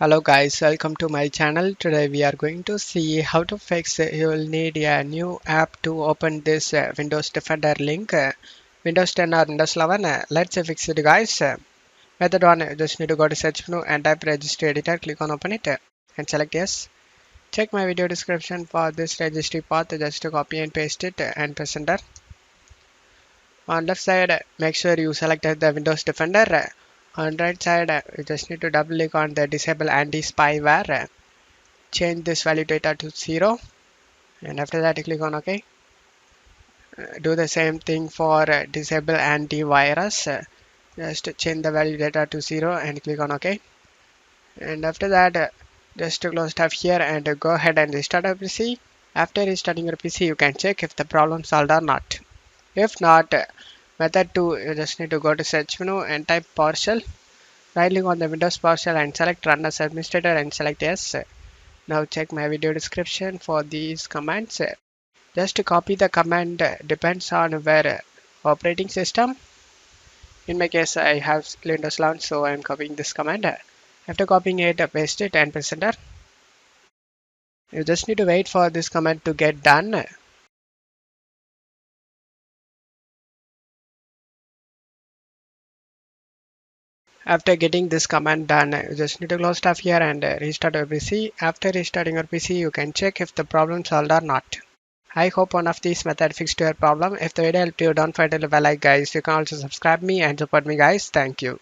Hello guys, welcome to my channel. Today we are going to see how to fix you will need a new app to open this Windows Defender link, Windows 10 or Windows 11. Let's fix it guys. Method 1, you just need to go to search menu and type registry editor, click on open it and select yes. Check my video description for this registry path, just to copy and paste it and press enter. On left side, make sure you selected the Windows Defender. On right side, you just need to double click on the disable anti-spyware. Change this value data to 0, and after that click on OK. Do the same thing for disable antivirus. Just change the value data to 0 and click on OK. And after that, just to close tab here and go ahead and restart your PC. After restarting your PC, you can check if the problem solved or not. If not, method 2, you just need to go to search menu and type PowerShell. Right click on the Windows PowerShell and select Run as Administrator and select Yes. Now check my video description for these commands. Just to copy the command depends on where operating system. In my case, I have Windows 11, so I am copying this command. After copying it, paste it and press enter. You just need to wait for this command to get done. After getting this command done, you just need to close tab here and restart your PC. After restarting your PC, you can check if the problem solved or not. I hope one of these methods fixed your problem. If the video helped you, don't forget to leave a like guys. You can also subscribe me and support me guys. Thank you.